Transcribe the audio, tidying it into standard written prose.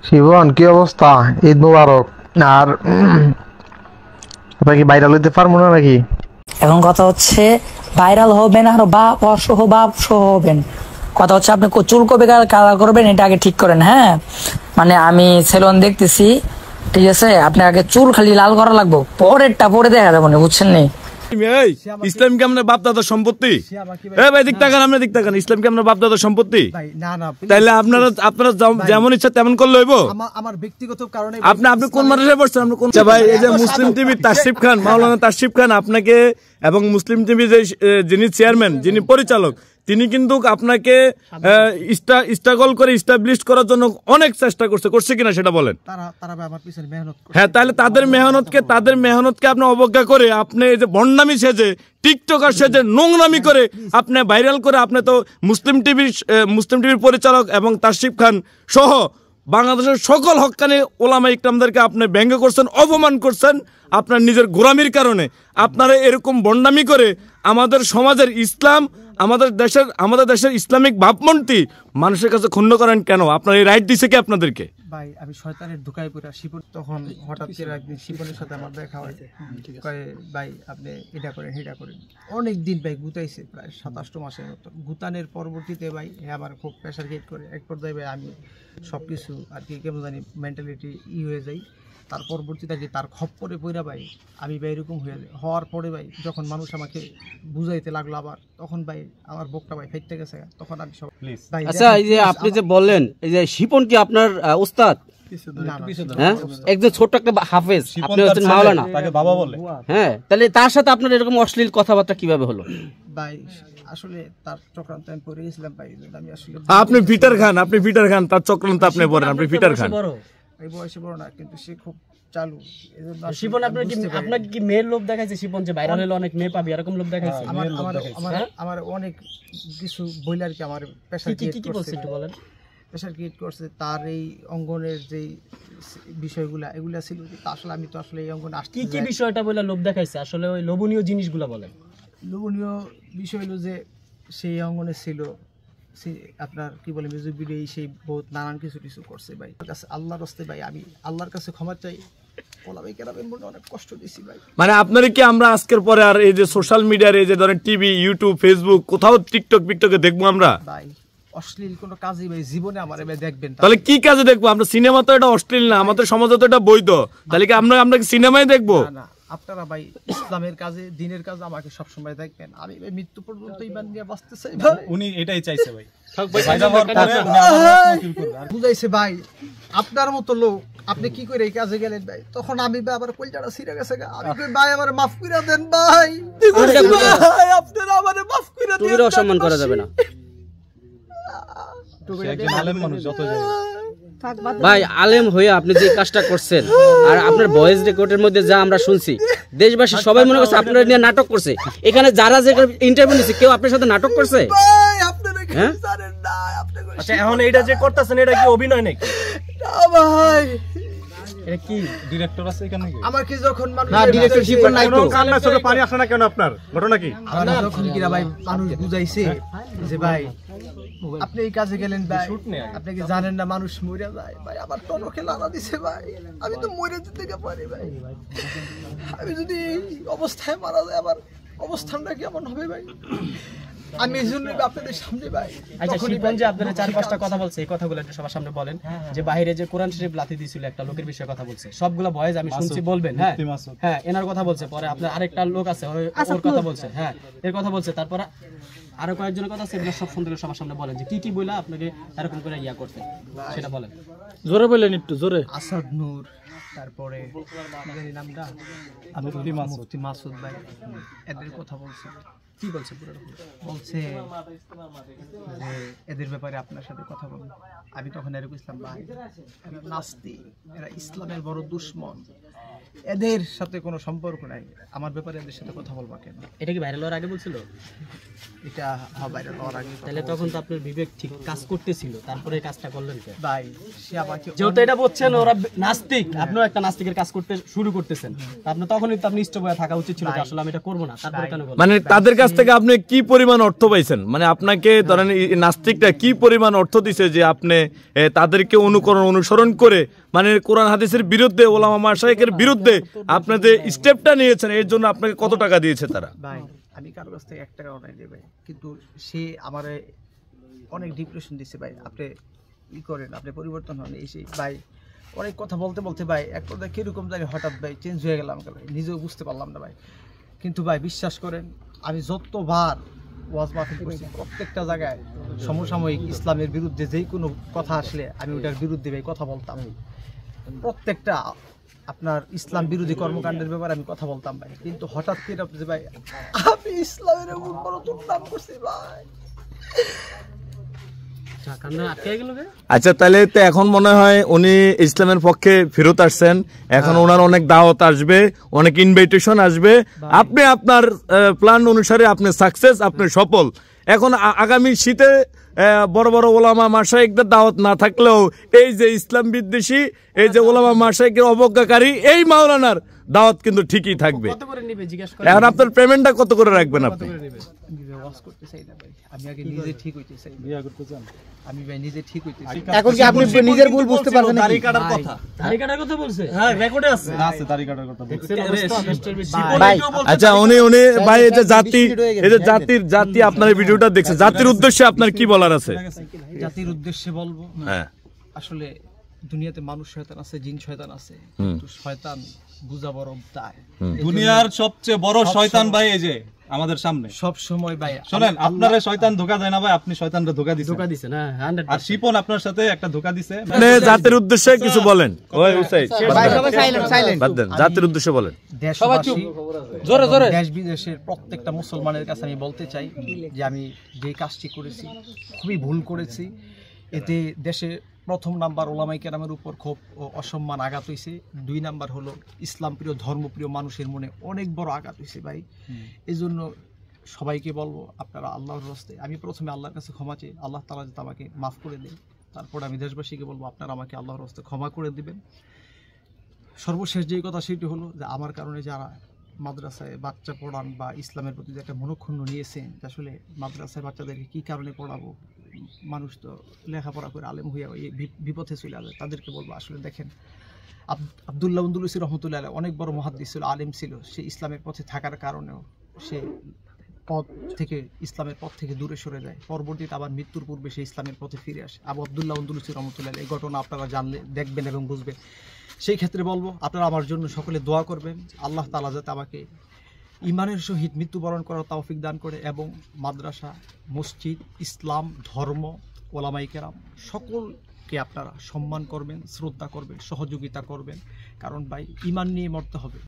শিবন কি অবস্থা? ঈদ মুবারক। আর আপনার কি ভাইরাল হইতে পারবো না নাকি? এখন কথা হচ্ছে ভাইরাল হবেন আর বাপ সহ হবেন। কথা হচ্ছে আপনি চুল কবে কালার করবেন এটা আগে ঠিক করেন। হ্যাঁ, মানে আমি সেলুন দেখতেছি, ঠিক আছে? আপনি আগে চুল খালি লাল করা লাগবো, পরেরটা পরে দেখা যাবো না, বুঝছেন নি? ইসলাম কি আপনার বাপ দাদার সম্পত্তি? ভাই দিক তাকান, আপনি দিক তাকান। ইসলাম কি আপনার বাপ দাদার সম্পত্তি? তাইলে আপনারা যেমন ইচ্ছা তেমন করলে হইব? আমার ব্যক্তিগত কারণে আপনি কোন মাদ্রাসায় পড়ছেন? আপনি কোন ভাই? এই যে মুসলিম টিভি তাশরিফ খান, মাওলানা তাশরিফ খান আপনাকে এবং মুসলিম টিভি যে যিনি চেয়ারম্যান, যিনি পরিচালক, তিনি কিন্তু আপনাকে স্ট্রাগল করে এস্টাবলিশ করার জন্য অনেক চেষ্টা করছে কিনা সেটা বলেন। হ্যাঁ, তাহলে তাদের মেহনতকে আপনি অবজ্ঞা করে আপনি এই যে ভণ্ডামি সেজে, টিকটকার সেজে, নোংরামি করে আপনি ভাইরাল করে, আপনি তো মুসলিম টিভির পরিচালক এবং তাশরিফ খান সহ বাংলাদেশের সকল হক্কানি ওলামা ইকরামদেরকে আপনি ব্যঙ্গ করছেন, অপমান করছেন আপনার নিজের গোলামির কারণে। আপনারা এরকম ভণ্ডামি করে আমাদের সমাজের ইসলাম, আমাদের দেশের ইসলামিক ভাবমূর্তি মানুষের কাছে ক্ষুণ্ণ করেন কেন? আপনার এই রাইট দিছে কি আপনাদেরকে? ভাই আমি শয়তানের ঢুকাই পড়া শিবন, তখন হঠাৎ করে একদিন শিবনের সাথে আমার দেখা হয়, কয়ে ভাই আপনি এটা করেন সেটা করেন। অনেক দিন ভাই গুতাইছে, প্রায় 27 মাসের মতো গুতানের পরবর্তীতে ভাই আমার খুব প্রেশার ক্রিয়েট করে। এক পর্যায়ে ভাই আমি সব কিছু আর কি কেমন জানি মেন্টালিটি হয়ে যাই। তার পরবর্তীতে যে তার খপ্পরে পইরা ভাই আমি ভাই এরকম হওয়ার পরে ভাই যখন মানুষ আমাকে বুঝাইতে লাগলো আবার, তখন ভাই আমার বুকটা ভাই ফেটে গেছে। তখন আমি সব আচ্ছা, এই যে আপনি যে বললেন এই যে শিপন কি আপনার উস্তাদ? হ্যাঁ, একজন ছোট্ট একটা হাফেজ, আপনি হচ্ছেন মাওলানা, তাকে বাবা বলে। হ্যাঁ, তাহলে তার সাথে আপনার এরকম অশ্লীল কথাবার্তা কিভাবে হলো? ভাই আসলে তার চক্রান্ত আমি পড়ে গেছিলাম ভাই। আমি আসলে আপনি পিটার খান তার চক্রান্ত আপনি পড়েন, আপনি পিটার খান। এই বয়সে বড় না, কিন্তু সে খুব চালু। শিপন আপনাকে কি মেয়ের লোভ দেখাইছে? শিপন যে ভাইরাল হলো অনেক মেয়ে পাবি এরকম লোভ দেখাইছে? আমার অনেক কিছু বইলে আর কি আমার প্রেশার কি বলছে একটু বলেন। প্রেশার ক্রিয়েট করছে তার এই অঙ্গনের যে বিষয়গুলা, এগুলা ছিল আসলে আমি তো আসলে এই অঙ্গনে আসছি। কি বিষয়টা বলে লোভ দেখাইছে? আসলে ওই লোভনীয় জিনিসগুলো বলেন। লোভনীয় বিষয় হলো যে সেই অঙ্গনে ছিল আপনার কি বলে মিউজিক ভিডিও, সেই বহুত নানান কিছু করছে ভাই। আল্লাহর রাস্তে ভাই আমি আল্লাহর কাছে ক্ষমা চাই। অনেক কষ্ট দিছি ভাই। মানে আপনারা কি আমরা আজকের পরে আর এই যে সোশ্যাল মিডিয়ার এই যে ধরেন টিভি, ইউটিউব, ফেসবুক, কোথাও টিকটকে দেখবো আমরা? ভাই অশ্লীল কোনো কাজই ভাই জীবনে আমার এবার দেখবেন। তাহলে কি কাজে দেখবো আমরা? সিনেমা তো এটা অশ্লীল না, আমাদের সমাজে তো এটা বৈধ। তাহলে কি আমরা কি সিনেমায় দেখবো? না, আপনারা ভাই ইসলামের কাজে, দিনের কাজে আমাকে সবসময় দেখবেন। আমি ভাই মৃত্যু পর্যন্ত ঈমান নিয়ে বাঁচতে চাই ভাই। উনি এটাই চাইছে ভাই। বুঝাইছে ভাই আপনার মতো লোক, আপনি কি করে এই কাজে গেলেন ভাই? তখন আমি ভাই আবার কলজাটা ছিঁড়ে গেছে। আমি ভাই আমার মাফ করে দেন ভাই, আপনারা আমারে মাফ করে দেন। তুমি অসম্মান করা যাবে না ভাই। আলেম হয়ে আপনি যে কাজটা করছেন আর আপনার ভয়েস রেকর্ডের মধ্যে যা আমরা শুনছি, দেশবাসী সবাই মনে করছে আপনারা নিয়ে নাটক করছে। এখানে যারা যে ইন্টারভিউ নিচ্ছে কেউ আপনার সাথে নাটক করছে? আচ্ছা, এখন এইটা যে করতেছেন এটা কি অভিনয় নাকি? ভাই এটা কি ডিরেক্টর আছে এখানে? আমাকে যখন না ডিরেক্টরশিপ নাই তো, কান্না চোখে পানি আসে না কেন আপনার? ঘটনা কি? যখন কিরা ভাই মানুষ বুঝাইছে যে ভাই আপনি এই কাজে গেলেন ভাই, আপনি কি জানেন না মানুষ মরে যায় ভাই? আমার টনকে লাগা দিছে ভাই, আমি তো মরে যেতে পারি ভাই। আমি যদি এই অবস্থায় মারা যায় আমার অবস্থানটা কেমন হবে ভাই? আমি এই জন্য আপনাদের সামনে ভাই। আচ্ছা, শিপন যে আপনারা 4-5টা কথা বলছে, এই কথাগুলো একটু সবার সামনে বলেন। যে বাইরে যে কোরআন শরীফ লাথি দিছিল একটা লোকের বিষয়ে কথা বলছে, সবগুলা ভয়েস আমি শুনছি, বলবেন? হ্যাঁ হ্যাঁ, এনার কথা বলছে। পরে আপনার আরেকটা লোক আছে ওর কথা বলছে, হ্যাঁ এর কথা বলছে। তারপর আরো কয়েকজনের কথা আছে, এগুলো সব সুন্দর সবার সামনে বলেন যে কি বইলা আপনাকে এরকম করে ইয়া করতে, সেটা বলেন। জোরে বললেন, একটু জোরে। আসাদ নূর, তারপরে নামটা মুফতি মাসুদ ভাই, এদের কথা বলছে। কি বলছে? বলছে যে এদের ব্যাপারে আপনার সাথে কথা বলবো। আমি তখন এরকম ইসলাম ভাই, এরা নাস্তিক, এরা ইসলামের বড় দুশ্মন, এদের সাথে কোনো সম্পর্ক নাই, আমার ব্যাপারে এদের সাথে কথা বলবা কেন? এটা কি ভাইরাল হওয়ার আগে বলছিল? এটা ভাইরাল হওয়ার আগে। তাহলে তখন তো আপনার বিবেক ঠিক কাজ করতেছিল, তারপরে কাজটা করলেন কেন ভাই? সে আমাকে যেহেতু এটা বলছেন ওরা নাস্তিক, আপনিও একটা নাস্তিকের কাজ করতে শুরু করতেছেন, আপনি তখনই তো আপনি নিশ্চয় থাকা উচিত ছিল যে আসলে আমি এটা করবো না। তারপরে কেন বলেন? মানে তাদের কাছ থেকে আপনি কি পরিমাণ অর্থ পাইছেন? মানে আপনাকে ধরেন এই নাস্তিকটা কি পরিমাণ অর্থ দিছে যে আপনি তাদেরকে অনুসরণ করে মানে কোরআন হাদিসের বিরুদ্ধে, ওলামা মাশায়েখের বিরুদ্ধে আপনি যে স্টেপটা নিয়েছেন এর জন্য আপনাকে কত টাকা দিয়েছে তারা? ভাই আমি কারোর কাছ থেকে 1 টাকাও নাই রে ভাই, কিন্তু সে আমারে অনেক ডিপ্রেশন দিছে ভাই। আপনি ই করেন, আপনি পরিবর্তন হন, এই সেই ভাই অনেক কথা বলতে বলতে ভাই এক কথা কিরকম জানি হঠাৎ ভাই চেঞ্জ হয়ে গেলাম ভাই, নিজেও বুঝতে পারলাম না ভাই। কিন্তু ভাই বিশ্বাস করেন, আমি যতবার ওয়াজ মাহফিল করছি প্রত্যেকটা জায়গায় সমসাময়িক ইসলামের বিরুদ্ধে যেই কোনো কথা আসলে আমি ওটার বিরুদ্ধে ভাই কথা বলতাম। প্রত্যেকটা আপনার ইসলাম বিরোধী কর্মকাণ্ডের ব্যাপারে আমি কথা বলতাম ভাই। কিন্তু হঠাৎ করে আপনি যে ভাই আমি ইসলামের এমন বড় দুর্নাম করছি ভাই। আচ্ছা, তাহলে তো এখন মনে হয় উনি ইসলামের পক্ষে ফেরত আসছেন, এখন ওনার অনেক দাওয়াত আসবে, অনেক ইনভাইটেশন আসবে, আপনি আপনার প্ল্যান অনুসারে আপনি সাকসেস, আপনি সফল। এখন আগামী শীতে বড় বড় ওলামা মাশায়েখদের দাওয়াত না থাকলেও এই যে ইসলাম বিদ্বেষী, এই যে ওলামা মাশায়েখের অবজ্ঞাকারী এই মাওলানার দাওয়াত কিন্তু ঠিকই থাকবে। এখন আপনার পেমেন্টটা কত করে রাখবেন আপনি? ওয়াজ করতে চাই না ভাই, আমি আগে নিজে ঠিক হইতে চাই। বিয়া করতে চান? আমি ভাই নিজে ঠিক হইতে চাই। এখন কি আপনি নিজের ভুল বুঝতে পারছেন? দাড়ি কাটার কথা, দাড়ি কাটার কথা বলছে, হ্যাঁ রেকর্ডে আছে, আছে দাড়ি কাটার কথা বলছে ভাই আচ্ছা, উনি ভাই এই যে জাতি আপনার এই ভিডিওটা দেখছে, জাতির উদ্দেশ্যে আপনার কি বলার আছে? জাতির উদ্দেশ্যে বলবো, হ্যাঁ আসলে দুনিয়াতে মানুষ শয়তান আছে, জিন শয়তান আছে, কিন্তু শয়তান বুঝা বড় দায়। দুনিয়ার সবচেয়ে বড় শয়তান ভাই এই যে আমাদের সামনে সব সময় ভাই শুনেন, আপনারে শয়তান ধোঁকা দেয় না ভাই, আপনি শয়তানরে ধোঁকা দিছেন। না 100 আর শিপন আপনার সাথে একটা ধোঁকা দিছে। মানে জাতির উদ্দেশ্যে কিছু বলেন। ওই উসাইদ ভাই সবাই সাইলেন্ট বাদ দেন, জাতির উদ্দেশ্যে বলেন। দেশবাসী, জোরে জোরে দেশ বিদেশের প্রত্যেকটা মুসলমানের কাছে আমি বলতে চাই যে আমি যে কাজটি করেছি খুবই ভুল করেছি। এতে দেশে প্রথম নাম্বার ওলামায়ে কেরামের উপর খুব অসম্মান আঘাত হয়েছে, 2 নাম্বার হলো ইসলাম প্রিয় ধর্মপ্রিয় মানুষের মনে অনেক বড় আঘাত হয়েছে ভাই। এই জন্য সবাইকে বলবো আপনারা আল্লাহর রাস্তে, আমি প্রথমে আল্লাহর কাছে ক্ষমা চাই, আল্লাহ তাআলা যাতে আমাকে মাফ করে দেন। তারপর আমি দেশবাসীকে বলবো আপনারা আমাকে আল্লাহর রাস্তে ক্ষমা করে দিবেন। সর্বশেষ যেই কথা সেটি হলো যে আমার কারণে যারা মাদ্রাসায় বাচ্চা পড়ান বা ইসলামের প্রতি যে একটা মনোক্ষুণ্ণ নিয়েছেন, আসলে মাদ্রাসায় বাচ্চাদেরকে কী কারণে পড়াবো, মানুষ তো লেখাপড়া করে আলেম হইয়া এই বিপথে চলে আসে, তাদেরকে বলবো আসলে দেখেন আব্দুল্লাহ আন্দুলুসি রহমতুল্লাহ আলাইহি অনেক বড় মুহাদ্দিস ছিল, আলেম ছিল, সে ইসলামের পথে থাকার কারণেও সে ইসলামের পথ থেকে দূরে সরে যায়, পরবর্তীতে আবার মৃত্যুর পূর্বে সে ইসলামের পথে ফিরে আসে। আবু আব্দুল্লাহ আন্দুলুসি রহমতুল্লাহ আলাইহি এই ঘটনা আপনারা জানলে দেখবেন এবং বুঝবেন। সেই ক্ষেত্রে বলবো আপনারা আমার জন্য সকলে দোয়া করবেন, আল্লাহ তাআলা যাতে আমাকে ইমানের সহিত মৃত্যুবরণ করার তৌফিক দান করে এবং মাদ্রাসা, মসজিদ, ইসলাম, ধর্ম, ওলামায়ে কেরাম সকলকে আপনারা সম্মান করবেন, শ্রদ্ধা করবেন, সহযোগিতা করবেন, কারণ ভাই ইমান নিয়ে মরতে হবে।